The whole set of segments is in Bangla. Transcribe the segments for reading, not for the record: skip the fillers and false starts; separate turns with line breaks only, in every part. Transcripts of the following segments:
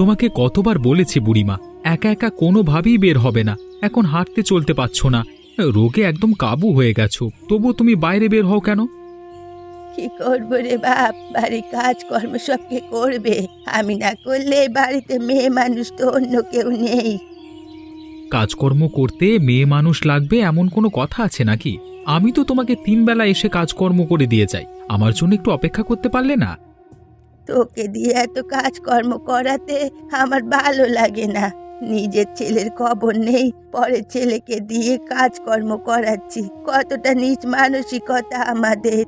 তোমাকে কতবার বলেছি বুড়িমা, একা একা কোনোভাবেই বের হবে না। এখন হাঁটতে চলতে পারছো না, রোগে একদম কাবু হয়ে গেছো, তবু তুমি বাইরে বের হও কেন?
কি করবো রে বাপ, বাড়ির কাজকর্ম সব কে করবে? আমি না করলে বাড়িতে মেয়ে মানুষ তো অন্য কেউ নেই।
কাজকর্ম করতে মেয়ে মানুষ লাগবে এমন কোনো কথা আছে নাকি? আমি তো তোমাকে 3 বেলা এসে কাজকর্ম করে দিয়ে যাই, আমার জন্য একটু অপেক্ষা করতে পারলে না?
তোকে দিয়ে এত কাজকর্ম করাতে আমার ভালো লাগে না। নিজের ছেলের খবর নেই, পরের ছেলেকে দিয়ে কাজকর্ম করাচ্ছি, কতটা নীচ মানসিকতা আমাদের।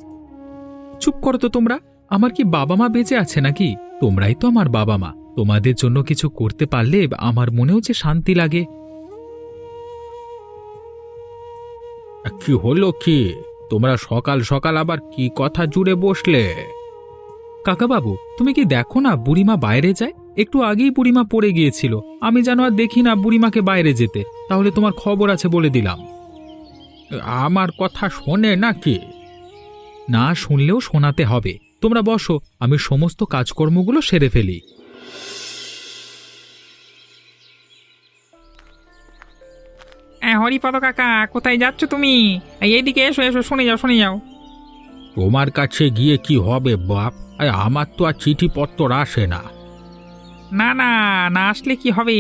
চুপ করো তো তোমরা। আমার কি বাবা মা বেঁচে আছে নাকি? তোমরাই তো আমার বাবা মা, তোমাদের জন্য কিছু করতে পারলে আমার মনেও যে শান্তি লাগে। কি হলো কি? তোমরা সকাল সকাল আবার কি কথা জুড়ে বসলে? কাকাবাবু, তুমি কি দেখো না বুড়িমা বাইরে যায়? একটু আগেই বুড়িমা পড়ে গিয়েছিল, আমি যেন আর দেখি না বুড়িমাকে বাইরে যেতে। তাহলে তোমার খবর আছে বলে দিলাম। আমার কথা শোনে নাকি? না শুনলেও শোনাতে হবে। তোমরা বসো, আমি সমস্ত কাজকর্মগুলো সেরে ফেলি।
হরিপদ কাকা, কোথায় যাচ্ছ তুমি? এইদিকে এসো এসো, শুনে যাও শুনে যাও।
তোমার কাছে গিয়ে কি হবে বাপ? আমার তো আর চিঠিপত্র আসে না।
না না, না আসলে কি হবে?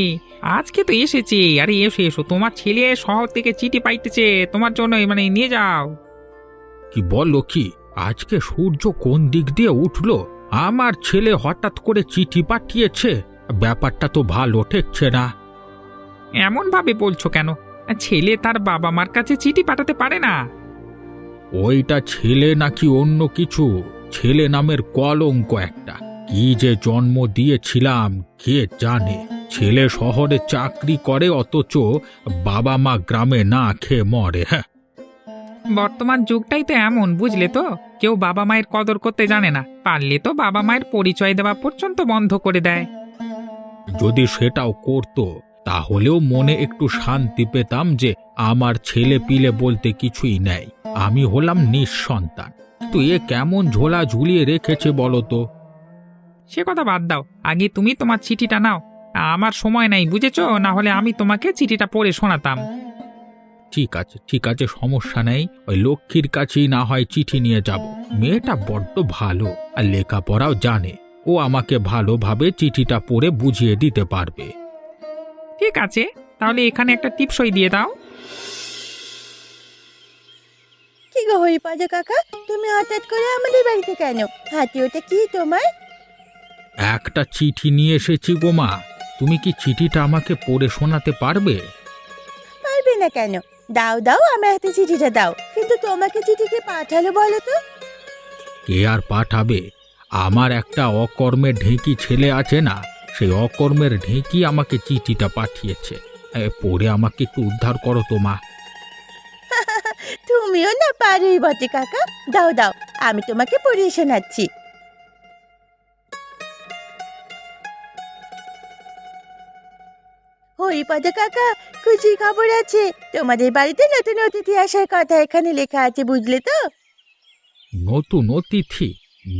আজকে তো এসেছে। আরে এসো এসো, তোমার ছেলে শহর থেকে চিঠি পাইতেছে তোমার জন্য, মানে নিয়ে যাও।
কি বলো কি? আজকে সূর্য কোন দিক দিয়ে উঠলো? আমার ছেলে হঠাৎ করে চিঠি পাঠিয়েছে? ব্যাপারটা তো ভালো ঠেকছে না।
এমন ভাবে বলছো কেন? ছেলে তার বাবা মার কাছে চিঠি পাঠাতে পারে না?
ওইটা ছেলে নাকি অন্য কিছু? ছেলে নামের কলঙ্ক একটা। কি যে জন্ম দিয়েছিলাম কে জানে। ছেলে শহরে চাকরি করে, অথচ বাবা মা গ্রামে না খেয়ে মরে। হ্যাঁ,
বর্তমান যুগটাই তো এমন, বুঝলে তো? কেউ বাবা মায়ের কদর করতে জানে না, পারলে তো বাবা মায়ের পরিচয় দেওয়া পর্যন্ত বন্ধ করে দেয়।
যদি সেটাও করতো তাহলেও মনে একটু শান্তি পেতাম যে আমার ছেলে পিলে বলতে কিছুই নেই, আমি হলাম নিঃসন্তান। তো এ কেমন ঝোলা ঝুলিয়ে রেখেছে বলো তো?
সে কথা বাদ দাও, আগে তুমি তোমার চিঠিটা নাও। আমার সময় নাই, বুঝেছো? না হলে আমি তোমাকে চিঠিটা পড়ে শোনাতাম।
ঠিক আছে ঠিক আছে, সমস্যা নেই। ওই লক্ষ্মীর কাছেই না হয় চিঠি নিয়ে যাব। মেয়েটা বড্ড ভালো আর লেখাপড়াও জানে, ও আমাকে ভালোভাবে চিঠিটা পড়ে বুঝিয়ে দিতে পারবে।
ঠিক আছে, তাহলে এখানে একটা টিপসই দিয়ে দাও।
কি গো হরিপদ কাকা, তুমি হঠাৎ করে আমাদের বাড়িতে কেন? হাতে ওটা কি তোমার?
একটা চিঠি নিয়ে এসেছি গো মা, তুমি কি চিঠিটা আমাকে পড়ে শোনাতে পারবে?
পারবে না কেন? দাও দাও, আমার হাতে চিঠিটা দাও। কিন্তু তোমাকে চিঠি কে পাঠালো বলো তো?
কে আর পাঠাবে? আমার একটা অকর্মের ঢেঁকি ছেলে আছে না, সেই অকর্মের ঢেঁকি আমাকে চিঠিটা পাঠিয়েছে। পড়ে আমাকে একটু উদ্ধার করো তো মা।
তুমিও না পারোই বটে কাকা। দাও দাও, আমি তোমাকে পড়িয়ে শোনাচ্ছি। হরিপদ কাকা, খুশির খবর আছে। তোমাদের বাড়িতে নতুন অতিথি আসার কথা এখানে লেখা আছে, বুঝলে তো?
নতুন অতিথি?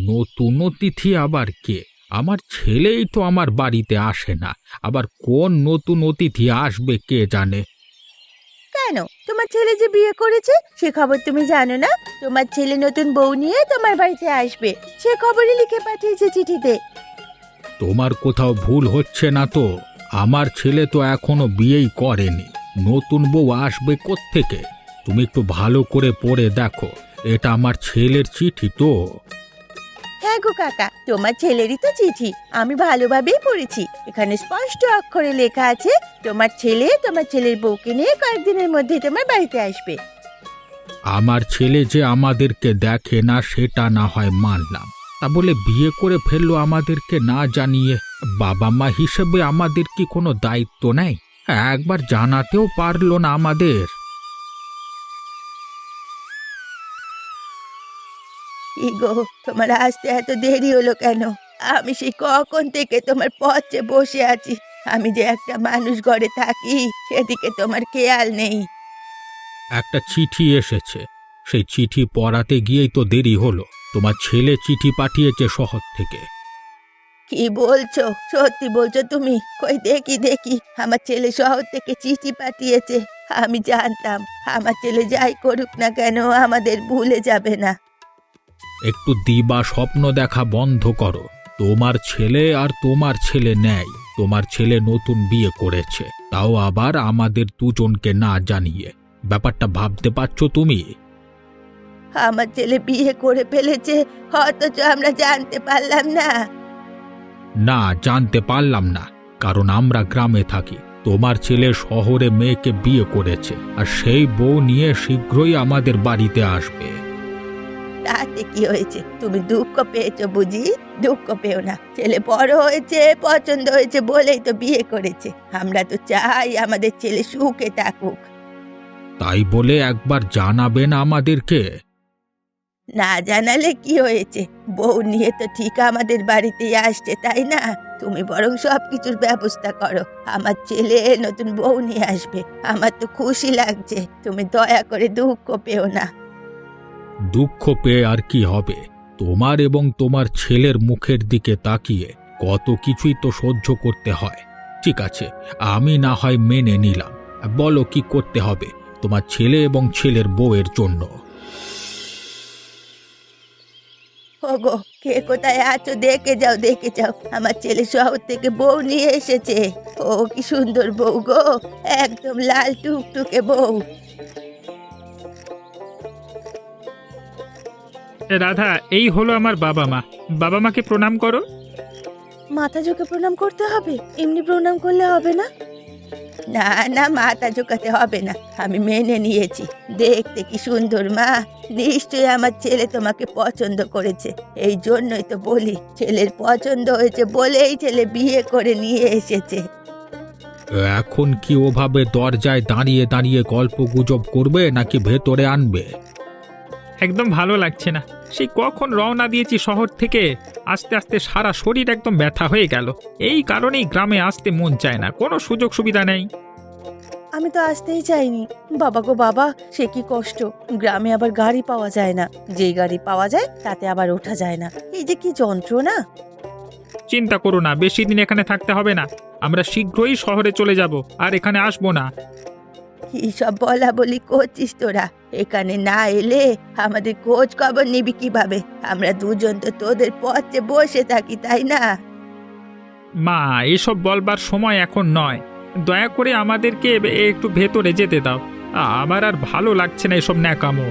নতুন অতিথি আবার কে? আমার ছেলেই তো আমার বাড়িতে আসে না, আবার কোন নতুন অতিথি আসবে কে জানে।
কেন, তোমার ছেলে যে বিয়ে করেছে সে খবর তুমি জানো না? তোমার ছেলে নতুন বউ নিয়ে তোমার বাড়িতে আসবে, সে খবরই লিখে পাঠিয়েছে চিঠিতে।
তোমার কোথাও ভুল হচ্ছে না তো? আমার ছেলে তো এখনো বিয়েই করেনি, নতুন বউ আসবে কোত্থেকে? তুমি একটু ভালো করে পড়ে দেখো, এটা আমার ছেলের চিঠি তো।
হ্যাঁ গো কাকা, তোমার ছেলেরই তো চিঠি। আমি ভালোভাবেই পড়েছি, এখানে স্পষ্ট অক্ষরে লেখা আছে তোমার ছেলে তোমার ছেলের বউকে নিয়ে কয়েকদিনের মধ্যেই তোমার বাড়িতে আসবে।
আমার ছেলে যে আমাদেরকে দেখে না সেটা না হয় মানলাম, তা বলে বিয়ে করে ফেললো আমাদেরকে না জানিয়ে। বাবা মা হিসেবে আমাদের কি কোনো দায়িত্ব নেই? একবার জানাতেও পারলো না আমাদের।
কি গো, তোমার আসতে এত দেরি হলো কেন? আমি সেই কখন থেকে তোমার পথে বসে আছি। আমি যে একটা মানুষ ঘরে থাকি সেদিকে তোমার খেয়াল নেই।
একটা চিঠি এসেছে, সেই চিঠি পড়াতে গিয়েই তো দেরি হলো। তোমার ছেলে চিঠি পাঠিয়েছে শহর থেকে।
কি বলছো? সত্যি বলছো তুমি? কই দেখি দেখি, আমার ছেলে শহর থেকে চিঠি পাঠিয়েছে। আমি জানতাম আমার ছেলে যাই করুক না কেন আমাদের ভুলে যাবে না।
একটু দিবা স্বপ্ন দেখা বন্ধ করো। তোমার ছেলে আর তোমার ছেলে নেই। তোমার ছেলে নতুন বিয়ে করেছে, তাও আবার আমাদের দুজনকে না জানিয়ে। ব্যাপারটা ভাবতে পারছো তুমি?
আমার ছেলে বিয়ে করে ফেলেছে, অথচ আমরা জানতে পারলাম না।
না, জানতে পারলাম না, কারণ আমরা গ্রামে থাকি। তোমার ছেলে শহরে মেয়েকে বিয়ে করেছে, আর সেই বউ নিয়ে শীঘ্রই আমাদের বাড়িতে আসবে।
তাতে কি হয়েছে? তুমি দুঃখ পেয়েছো বুঝি? দুঃখ পেও না, ছেলে বড় হয়েছে, পছন্দ হয়েছে বলেই তো বিয়ে করেছে। আমরা তো চাই আমাদের ছেলে সুখে থাকুক।
তাই বলে একবার জানাবেন আমাদেরকে।
না জানালে কি হয়েছে? বউ নিয়ে তো ঠিক আমাদের বাড়িতেই আসছে, তাই না? তুমি বরং সবকিছুর ব্যবস্থা করো। আমার ছেলে নতুন বউ নিয়ে আসবে, আমার তো খুশি লাগছে। তুমি দয়া করে দুঃখ পেও না।
দুঃখ পেয়ে আর কি হবে? তোমার এবং তোমার ছেলের মুখের দিকে তাকিয়ে কত কিছুই তো সহ্য করতে হয়। ঠিক আছে, আমি না হয় মেনে নিলাম। বলো কি করতে হবে তোমার ছেলে এবং ছেলের বউয়ের জন্য?
ওগো, কে কোথায় আছো? দেখে যাও, দেখে যাও, আমার ছেলে শহর থেকে বউ নিয়ে এসেছে। ও কি সুন্দর বউ গো, একদম লাল টুকটুকে বউ।
রাধা, এই হলো আমার বাবা মা। বাবা মাকে প্রণাম করো।
মাথা ঝুঁকে প্রণাম করতে হবে? এমনি প্রণাম করলে হবে না? না না, মাথা ঝুঁকাতে হবে না, আমি মেনে নিয়েছি। দেখতে কি সুন্দর মা, নিশ্চয়ই আমার ছেলে তোমাকে পছন্দ করেছে। এই জন্যই তো বলি, ছেলের পছন্দ হয়েছে বলেই ছেলে বিয়ে করে নিয়ে এসেছে।
এখন কি ওভাবে দরজায় দাঁড়িয়ে দাঁড়িয়ে গল্প গুজব করবে নাকি ভেতরে আনবে?
একদম ভালো লাগছে না। সেই কখন রওনা দিয়েছি শহর থেকে, আস্তে আস্তে সারা শরীর একদম ব্যথা হয়ে গেল। এই কারণেই গ্রামে আসতে মন চায় না, কোনো সুযোগ সুবিধা নেই।
আমি তো আসতেই চাইনি। বাবা গো বাবা, সে কি কষ্ট! গ্রামে আবার গাড়ি পাওয়া যায় না, যেই গাড়ি পাওয়া যায় তাতে আবার ওঠা যায় না। এই যে কি যন্ত্রণা!
চিন্তা করো না, বেশি দিন এখানে থাকতে হবে না। আমরা শীঘ্রই শহরে চলে যাব, আর এখানে আসবো না।
কি সব বলা বলি করছিস তোরা? এখানে না এলে আমাদের খোঁজ খবর নিবি কিভাবে? আমরা দুজন তো তোদের পথে বসে থাকি, তাই না?
মা, এসব বলবার সময় এখন নয়। দয়া করে আমাদেরকে একটু ভেতরে যেতে দাও। আমার আর ভালো লাগছে না এসব ন্যাকামো।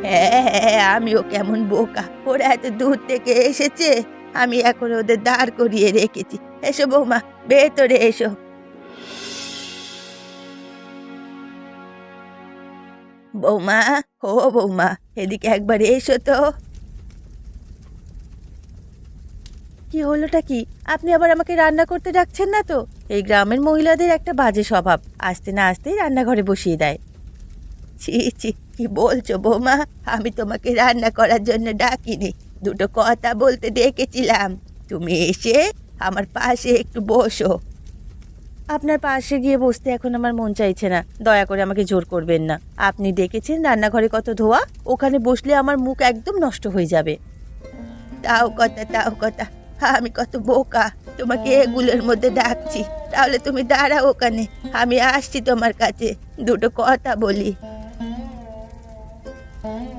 হ্যাঁ হ্যাঁ, আমিও কেমন বোকা, ওরা এত দূর থেকে এসেছে, আমি এখন ওদের দাঁড় করিয়ে রেখেছি। এসো বৌমা, ভেতরে এসো। বৌমা, ও বৌমা, এদিকে একবার এসো তো। কি হলোটা কি? আপনি আবার আমাকে রান্না করতে ডাকছেন না তো? এই গ্রামের মহিলাদের একটা বাজে স্বভাব, আসতে না আসতেই রান্নাঘরে বসিয়ে দেয়। ছি ছি, কি বলছো বৌমা? আমি তোমাকে রান্না করার জন্য ডাকিনি, দুটো কথা বলতে ডেকেছিলাম। তুমি এসে আমার পাশে একটু বসো। আপনার পাশে গিয়ে বসতে এখন আমার মন চাইছে না, দয়া করে আমাকে জোর করবেন না। আপনি ডেকেছেন, রান্নাঘরে কত ধোয়া, ওখানে বসলে আমার মুখ একদম নষ্ট হয়ে যাবে। তাও কথা, তাও কথা, আমি কত বোকা, তোমাকে এগুলোর মধ্যে ডাকছি। তাহলে তুমি দাঁড়াও ওখানে, আমি আসছি তোমার কাছে, দুটো কথা বলি।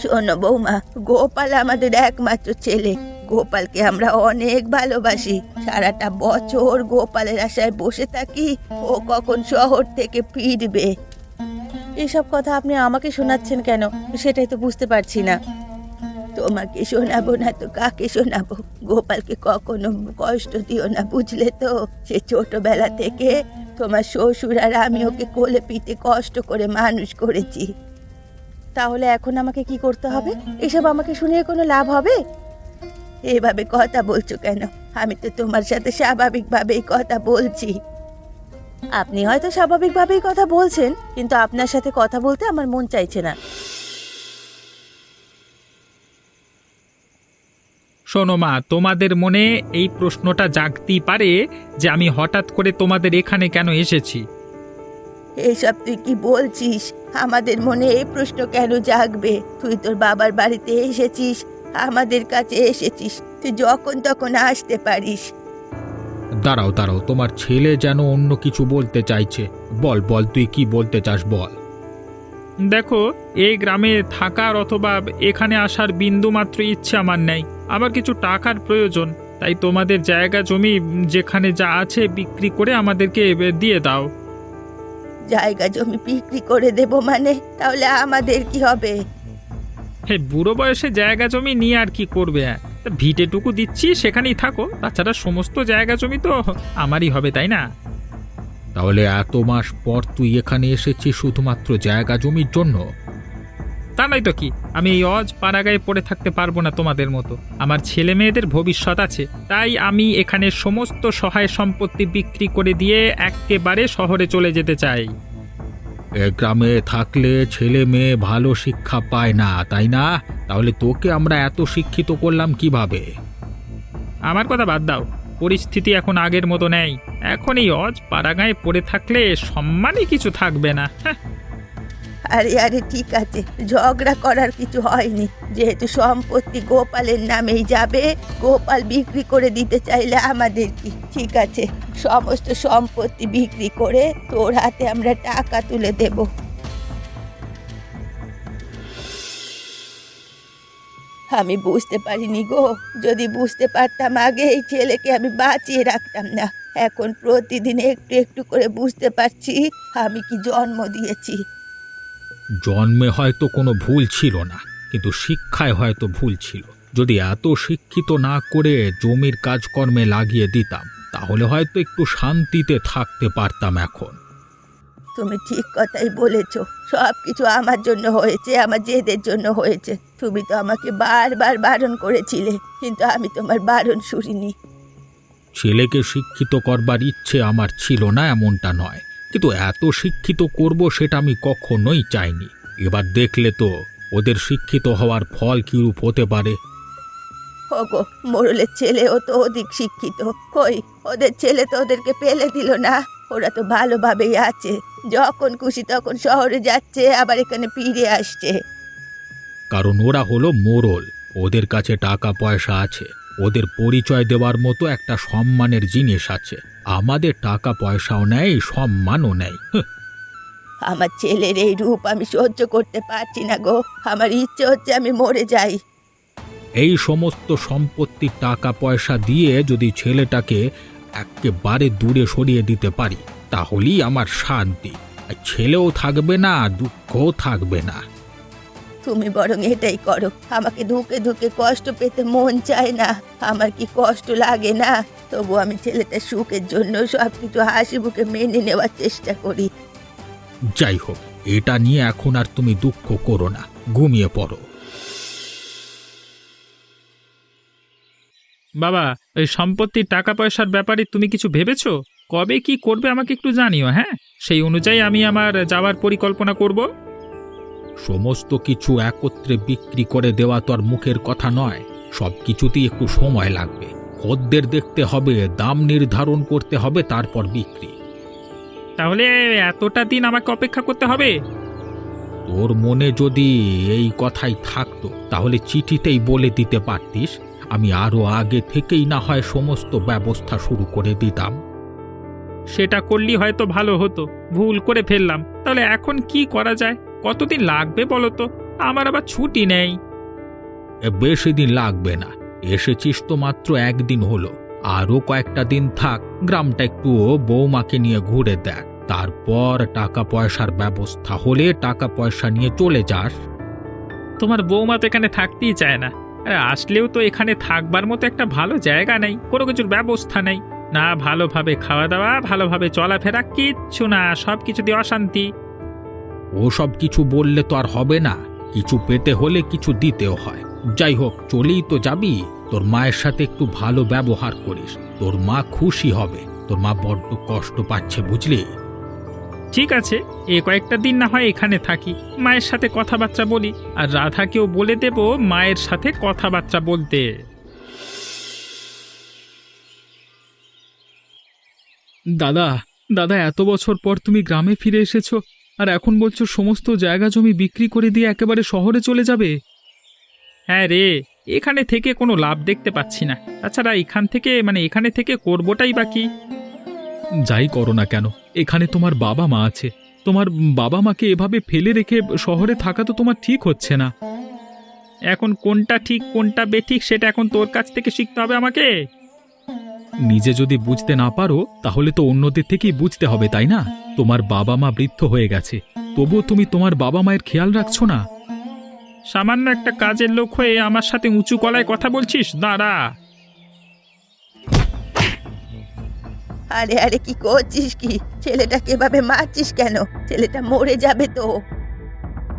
শোনো বৌমা, গোপাল আমাদের একমাত্র ছেলে। গোপালকে আমরা অনেক ভালোবাসি। সারাটা বছর গোপালের আশায় বসে থাকি, ও কখন শহর থেকে ফিরবে। এসব কথা আপনি আমাকে শোনাচ্ছেন কেন, সেটাই তো বুঝতে পারছি না। তোমাকে শোনাবো না তো কাকে শোনাবো? গোপালকে কখনো কষ্ট দিও না, বুঝলে তো? সে ছোটবেলা থেকে তোমার শ্বশুর আর আমি ওকে কোলে পিঠে কষ্ট করে মানুষ করেছি। তাহলে এখন আমাকে কি করতে হবে? এসব আমাকে শুনিয়ে কোনো লাভ হবে? এভাবে কথা বলছো কেন? আমি তো তোমার সাথে স্বাভাবিকভাবেই কথা বলছি। আপনি হয়তো স্বাভাবিকভাবেই কথা বলছেন, কিন্তু আপনার সাথে কথা বলতে আমার মন চাইছে না।
শোনো মা, তোমাদের মনে এই প্রশ্নটা জাগতেই পারে যে আমি হঠাৎ করে তোমাদের এখানে কেন এসেছি।
এসব তুই কি বলছিস? আমাদের মনে এই প্রশ্ন কেন জাগবে? তুই তোর বাবার বাড়িতে এসেছিস, আমাদের কাছে এসেছিস, তুই তুই যখন তখন আসতে পারিস।
দাঁড়াও দাঁড়াও, তোমার ছেলে যেন অন্য কিছু বলতে চাইছে। বল বল, তুই কি বলতে চাস বল।
দেখো, এই গ্রামে থাকার অথবা এখানে আসার বিন্দু মাত্র ইচ্ছে আমার নেই। আমার কিছু টাকার প্রয়োজন, তাই তোমাদের জায়গা জমি যেখানে যা আছে বিক্রি করে আমাদেরকে দিয়ে দাও।
জায়গা জমি বিক্রি করে দেব মানে? তাহলে আমাদের কি হবে?
হে, বুড়ো বয়সে জায়গা জমি নিয়ে আর কি করবে? তা ভিটেটুকু দিচ্ছি, সেখানেই থাকো। তাছাড়া সমস্ত জায়গা জমি তো আমারই হবে, তাই না?
তাহলে এত মাস পর তুই এখানে এসেছিস শুধুমাত্র জায়গা জমির জন্য?
তা নয় তো কি, আমি এই অজ পাড়াগায়ে পড়ে থাকতে পারবো না তোমাদের মতো। আমার ছেলে মেয়েদের ভবিষ্যৎ আছে, তাই আমি এখানে সমস্ত সহায় সম্পত্তি বিক্রি করে দিয়ে একেবারে শহরে চলে যেতে চাই।
এ গ্রামে থাকলে ছেলে মেয়ে ভালো শিক্ষা পায় না, তাই না? তাহলে তোকে আমরা এত শিক্ষিত করলাম কিভাবে?
আমার কথা বাদ দাও, পরিস্থিতি এখন আগের মতো নেই। এখন এই অজ পাড়াগায়ে পড়ে থাকলে সম্মানই কিছু থাকবে না। হ্যাঁ,
আরে আরে ঠিক আছে, ঝগড়া করার কিছু হয়নি। যেহেতু সম্পত্তি গোপালের নামেই যাবে, গোপাল বিক্রি করে দিতে চাইলে আমাদের কি? ঠিক আছে, সমস্ত সম্পত্তি বিক্রি করে তোর হাতে আমরা টাকা তুলে দেব। আমি বুঝতে পারিনি গো, যদি বুঝতে পারতাম আগে এই ছেলেকে আমি বাঁচিয়ে রাখতাম না। এখন প্রতিদিন একটু একটু করে বুঝতে পারছি আমি কি জন্ম দিয়েছি।
জন্মে হয়তো কোনো ভুল ছিল না, কিন্তু শিক্ষায় হয়তো ভুল ছিল। যদি এত শিক্ষিত না করে জমির কাজকর্মে লাগিয়ে দিতাম, তাহলে হয়তো একটু শান্তিতে থাকতে পারতাম এখন।
তুমি ঠিক কথাই বলেছো, সব কিছু আমার জন্য হয়েছে, আমার জেদের জন্য হয়েছে। তুমি তো আমাকে বারবার বারণ করেছিলে, কিন্তু আমি তোমার বারণ শুনিনি।
ছেলেকে শিক্ষিত করবার ইচ্ছে আমার ছিল না এমনটা নয়, কিন্তু এত শিক্ষিত করব সেটা আমি কখনোই চাইনি। এবার দেখলে তো ওদের শিক্ষিত হওয়ার ফল কিরূপ হতে পারে।
ওগো, মোড়লের ছেলেও তো অধিক শিক্ষিত। কই, ওদের ছেলে তো ওদেরকে ফেলে দিল না। ওরা তো ভালোভাবেই আছে, যখন খুশি তখন শহরে যাচ্ছে, আবার এখানে ফিরে আসছে।
কারণ ওরা হলো মোড়ল, ওদের কাছে টাকা পয়সা আছে, ওদের পরিচয় দেওয়ার মতো একটা সম্মানের জিনিস আছে। আমাদের টাকা পয়সাও নেই, সম্মানও নেই।
আমার ছেলের এই রূপ আমি সহ্য করতে পারছি না গো। আমার ইচ্ছে হচ্ছে আমি মরে যাই।
এই সমস্ত সম্পত্তির টাকা পয়সা দিয়ে যদি ছেলেটাকে একেবারে দূরে সরিয়ে দিতে পারি, তাহলেই আমার শান্তি। আর ছেলেও থাকবে না, দুঃখও থাকবে না।
তুমি বরং এটাই করো, আমাকে ধুকে ধুকে কষ্ট পেতে মন চায় না। আমার কি কষ্ট লাগে না? তবু আমি ছেলেটার সুখের জন্য সবকিছু হাসি মুখে মেনে নেওয়ার চেষ্টা করি।
যাই হোক, এটা নিয়ে এখন আর তুমি দুঃখ করো না, ঘুমিয়ে পড়ো।
বাবা, ওই সম্পত্তির টাকা পয়সার ব্যাপারে তুমি কিছু ভেবেছো? কবে কি করবে আমাকে একটু জানিও, হ্যাঁ? সেই অনুযায়ী আমি আমার যাওয়ার পরিকল্পনা করব।
সমস্ত কিছু একত্রে বিক্রি করে দেওয়া তো আর মুখের কথা নয়, সব কিছুতেই একটু সময় লাগবে। খদ্দের দেখতে হবে, দাম নির্ধারণ করতে হবে, তারপর বিক্রি।
তাহলে এতটা দিন আমাকে অপেক্ষা করতে হবে?
তোর মনে যদি এই কথাই থাকতো, তাহলে চিঠিতেই বলে দিতে পারতিস। আমি আরো আগে থেকেই না হয় সমস্ত ব্যবস্থা শুরু করে দিতাম।
সেটা করলেই হয়তো ভালো হতো, ভুল করে ফেললাম। তাহলে এখন কি করা যায়? কতদিন লাগবে বলো তো? আমার আবার ছুটি নেই।
বেশি দিন লাগবে না, এসেছিস তো মাত্র একদিন হলো। আরো কয়েকটা দিন থাক, গ্রামটা একটু বৌমাকে নিয়ে ঘুরে দেখ। তারপর টাকা পয়সার ব্যবস্থা হলে টাকা পয়সা নিয়ে চলে যাস।
তোমার বৌমা তো এখানে থাকতেই চায় না। আরে আসলেও তো এখানে থাকবার মতো একটা ভালো জায়গা নেই, কোনো কিছুর ব্যবস্থা নেই। না ভালোভাবে খাওয়া দাওয়া, ভালোভাবে চলাফেরা, কিচ্ছু না, সব কিছু দিয়ে অশান্তি।
ও সব কিছু বললে তো আর হবে না, কিছু পেতে হলে কিছু দিতেও হয়। যাই হোক, চলেই তো যাবি, তোর মায়ের সাথে একটু ভালো ব্যবহার করিস, তোর মা খুশি হবে। তোর মা বড্ড কষ্ট পাচ্ছে, বুঝলি?
ঠিক আছে, এ কয়েকটা দিন না হয় এখানে থাকি, মায়ের সাথে কথাবার্তা বলি, আর রাধাকেও বলে দেব মায়ের সাথে কথাবার্তা বলতে।
দাদা, দাদা, এত বছর পর তুমি গ্রামে ফিরে এসেছো, আর এখন বলছো সমস্ত জায়গা জমি বিক্রি করে দিয়ে একেবারে শহরে চলে যাবে?
হ্যাঁ রে, এখানে থেকে কোনো লাভ দেখতে পাচ্ছি না। তাছাড়া এখানে থেকে করবোটাই বা কি?
যাই করো না কেন, এখানে তোমার বাবা মা আছে। তোমার বাবা মাকে এভাবে ফেলে রেখে শহরে থাকা তো তোমার ঠিক হচ্ছে না।
এখন কোনটা ঠিক কোনটা বেঠিক সেটা এখন তোর কাছ থেকে শিখতে হবে আমাকে।
নিজে যদি বুঝতে না পারো তাহলে তো অন্যদের থেকেই বুঝতে হবে, তাই না? তোমার বাবা মা বৃদ্ধ হয়ে গেছে, তবুও তুমি তোমার বাবা মায়ের খেয়াল রাখছো না।
সামান্য একটা কাজের লোক হয়ে আমার সাথে উঁচু গলায় কথা বলছিস? দাঁড়া।
আরে আরে, কি করছিস কি? ছেলেটাকে এভাবে মারছিস কেন? ছেলেটা মরে যাবে তো।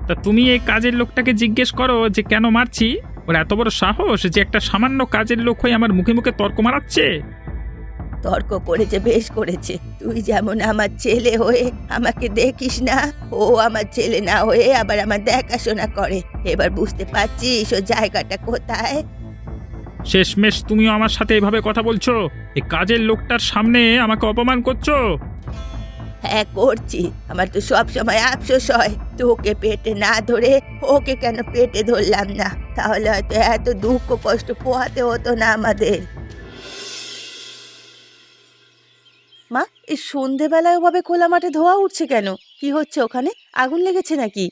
তা তুমি এই কাজের লোকটাকে জিজ্ঞেস করো যে কেন মারছি। ওর এত বড় সাহস যে একটা সামান্য কাজের লোক হয়ে আমার মুখে মুখে তর্ক মারাচ্ছে।
তর্ক করেছে, বেশ করেছে। তুই যেমন আমার ছেলে হয়ে আমাকে দেখিস না, ও আমার ছেলে না হয়ে আবার আমার দেখাশোনা করে। এবার বুঝতে পারছিস ও জায়গাটা কোথায়?
শেষমেশ তুমিও আমার সাথে এভাবে কথা বলছো? এই কাজের লোকটার সামনে আমাকে অপমান করছো?
হ্যাঁ করছি। আমার তো সব সময় আফসোস হয়, তোকে পেটে না ধরে ওকে কেন পেটে ধরলাম না, তাহলে হয়তো এত দুঃখ কষ্ট পোহাতে হতো না আমাদের। মা, এই সন্ধেবেলায় ওভাবে খোলা মাঠে ধোয়া উঠছে কেন? কি হচ্ছে ওখানে? আগুন লেগেছে নাকি?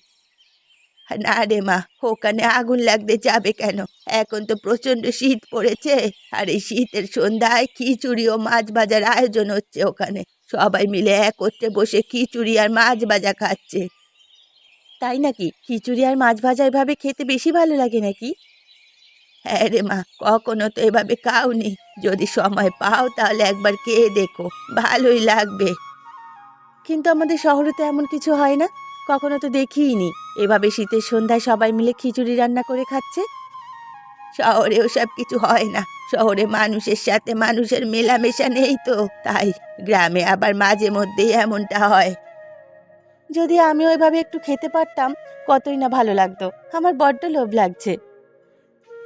না রে মা, ওখানে আগুন লাগতে যাবে কেন? এখন তো প্রচন্ড শীত পড়েছে, আর এই শীতের সন্ধ্যায় খিচুড়ি ও মাছ ভাজার আয়োজন হচ্ছে ওখানে। সবাই মিলে একত্রে বসে খিচুড়ি আর মাছ ভাজা খাচ্ছে। তাই নাকি? খিচুড়ি আর মাছ ভাজা এভাবে খেতে বেশি ভালো লাগে নাকি? হ্যাঁ রে মা, কখনো তো এভাবে খাওনি। যদি সময় পাও তাহলে একবার খেয়ে দেখো, ভালোই লাগবে। কিন্তু আমাদের শহরে তো এমন কিছু হয় না, কখনো তো দেখিইনি এভাবে শীতের সন্ধ্যায় সবাই মিলে খিচুড়ি রান্না করে খাচ্ছে। শহরে ওসব কিছু হয় না। শহরে মানুষের সাথে মানুষের মেলামেশা নেই তো, তাই। গ্রামে আবার মাঝে মধ্যেই এমনটা হয়। যদি আমি ওইভাবে একটু খেতে পারতাম কতই না ভালো লাগতো। আমার বড্ড লোভ লাগছে।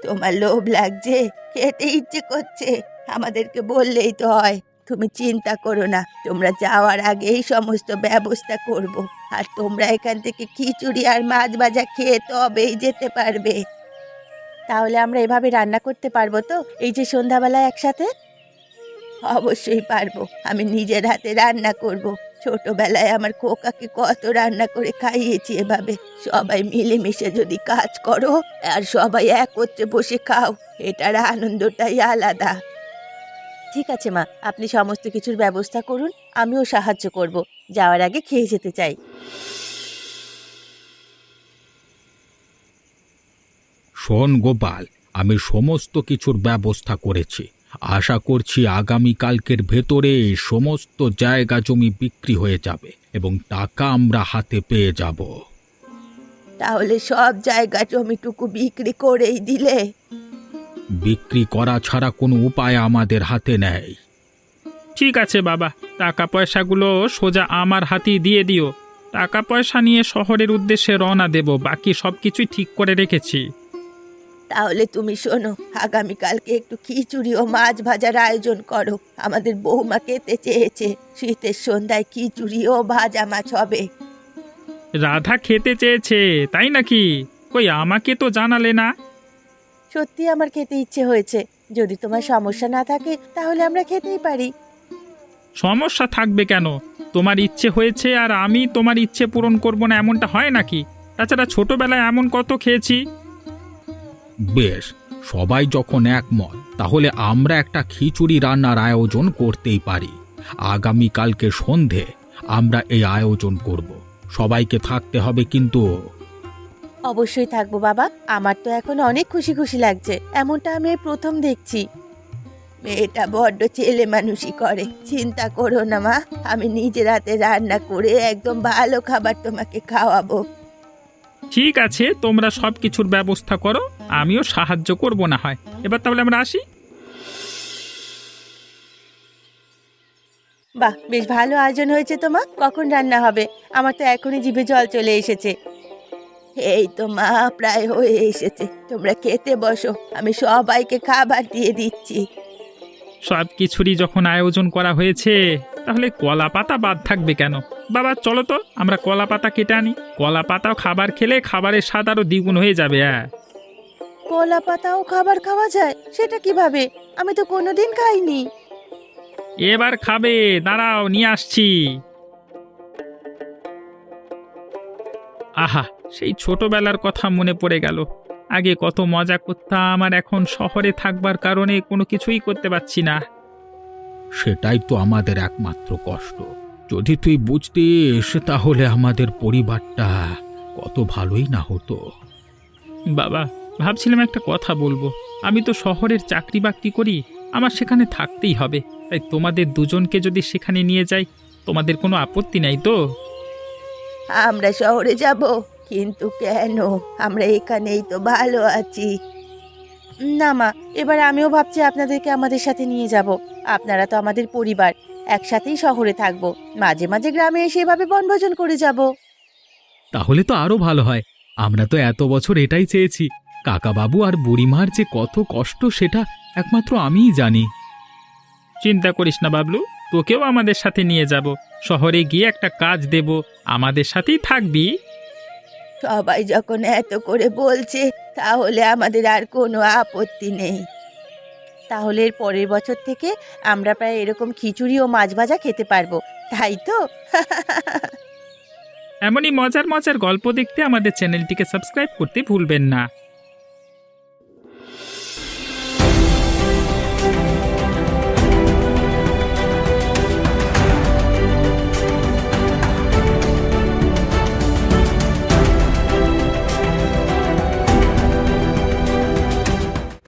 তোমার লোভ লাগছে? খেতে ইচ্ছে করছে? আমাদেরকে বললেই তো হয়। তুমি চিন্তা করো না, তোমরা যাওয়ার আগেই সমস্ত ব্যবস্থা করব। আর তোমরা এখান থেকে খিচুড়ি আর মাছ ভাজা খেয়ে তবেই যেতে পারবে। তাহলে আমরা এভাবে রান্না করতে পারবো তো, এই যে সন্ধ্যাবেলায় একসাথে? অবশ্যই পারবো। আমি নিজের হাতে রান্না করব। ছোটবেলায় আমার খোকাকে কত রান্না করে খাইয়েছি এভাবে। সবাই মিলেমিশে যদি কাজ করো আর সবাই একত্রে বসে খাও, এটার আনন্দটাই আলাদা। ঠিক আছে মা, আপনি সমস্ত কিছুর ব্যবস্থা করুন, আমিও সাহায্য করব। যাওয়ার আগে খেয়ে যেতে চাই।
শোন গোপাল, আমি সমস্ত কিছুর ব্যবস্থা করেছি। আশা করছি আগামীকালকের ভেতরে সমস্ত জায়গা জমি বিক্রি হয়ে যাবে এবং টাকা আমরা হাতে পেয়ে যাব।
তাহলে সব জায়গা জমিটুকু বিক্রি করেই দিলে?
বিক্রি করা ছাড়া কোনো উপায় আমাদের হাতে নেই।
ঠিক আছে বাবা, টাকা পয়সাগুলো সোজা আমার হাতেই দিয়ে দিও। টাকা পয়সা নিয়ে শহরের উদ্দেশ্যে রওনা দেব, বাকি সব কিছুই ঠিক করে রেখেছি।
তাহলে তুমি শোনো, আগামীকালকে একটু খিচুড়ি ও মাছ ভাজার আয়োজন করো। আমাদের বৌমা খেতে চেয়েছে। শীতের সন্ধ্যায় খিচুড়ি ও ভাজা মাছ হবে।
রাধা খেতে চেয়েছে তাই নাকি? কই আমাকে তো জানালে না।
সত্যি আমার খেতে ইচ্ছে হয়েছে। যদি তোমার সমস্যা না থাকে তাহলে আমরা খেতেই পারি।
সমস্যা থাকবে কেন? তোমার ইচ্ছে হয়েছে আর আমি তোমার ইচ্ছে পূরণ করব না এমনটা হয় নাকি? তাছাড়া ছোটবেলায় এমন কত খেয়েছি।
বেশ, সবাই যখন একমত তাহলে আমরা একটা খিচুড়ি রান্নার আয়োজন করতেই পারি। আগামীকালকে সন্ধে আমরা এই আয়োজন করব। সবাইকে থাকতে হবে কিন্তু।
অবশ্যই থাকবো বাবা, আমার তো এখন অনেক খুশি খুশি লাগছে। এমনটা আমি এই প্রথম দেখছি। মেয়েটা বড্ড ছেলে মানুষই করে। চিন্তা করো না মা, আমি নিজের হাতে রান্না করে একদম ভালো খাবার তোমাকে খাওয়াবো।
ঠিক আছে, তোমরা সব কিছুর ব্যবস্থা করো, আমিও সাহায্য করব না হয়। এবার তাহলে আমরা আসি।
বাহ, বেশ ভালো আয়োজন হয়েছে তো মা। কখন রান্না হবে? আমার তো এখনই জিভে জল চলে এসেছে। এই তো মা, প্রায় হয়ে এসেছে। তোমরা খেতে বসো, আমি সবাইকে খাবার দিয়ে দিচ্ছি।
সব কিছুরই যখন আয়োজন করা হয়েছে তাহলে কলা পাতা বাদ থাকবে কেন? বাবা চলো তো, আমরা কলা পাতা কেটে আনি। কলা পাতাও খাবার খেলে খাবারের স্বাদ আরো দ্বিগুণ হয়ে যাবে। হ্যাঁ
কলা পাতাও খাবার খাওয়া যায়? সেটা কিভাবে? আমি তো কোনোদিন খাইনি।
এবার খাবে, দাঁড়াও নিয়ে আসছি। আহা, সেই ছোটবেলার কথা মনে পড়ে গেল। আগে কত মজা করতাম, আর এখন শহরে থাকবার কারণে কোনো কিছুই করতে পারছি না।
সেটাই তো আমাদের একমাত্র কষ্ট। যদি তুই বুঝতিস তাহলে আমাদের পরিবারটা কত ভালোই না হতো।
বাবা, ভাবছিলাম একটা কথা বলবো। আমি তো শহরের চাকরি বাকরি করি, আমার সেখানে থাকতেই হবে। তাই তোমাদের দুজনকে যদি সেখানে নিয়ে যাই, তোমাদের কোনো আপত্তি নাই তো?
আমরা শহরে যাব, কিন্তু কেন? আমরা এখানেই তো ভালো আছি। না মা, এবার আমিও ভাবছি আপনাদেরকে আমাদের সাথে নিয়ে যাব। আপনারা তো আমাদের পরিবার, একসাথেই শহরে থাকব। মাঝে মাঝে গ্রামে এসে এভাবে বনভোজন করে যাব।
তাহলে তো আরো ভালো হয়। আমরা তো এত বছর এটাই চেয়েছি। কাকাবাবু আর বুড়িমার যে কত কষ্ট সেটা একমাত্র আমিই জানি।
চিন্তা করিস না বাবলু, তোকেও আমাদের সাথে নিয়ে যাব। শহরে গিয়ে একটা কাজ দেব, আমাদের সাথেই থাকবি।
সবাই যখন এত করে বলছে, তাহলে আমাদের আর কোনো আপত্তি নেই। তাহলে এর পরের বছর থেকে আমরা প্রায় এরকম খিচুড়ি ও মাছ ভাজা খেতে পারবো, তাই তো?
এমনই মজার মজার গল্প দেখতে আমাদের চ্যানেলটিকে সাবস্ক্রাইব করতে ভুলবেন না।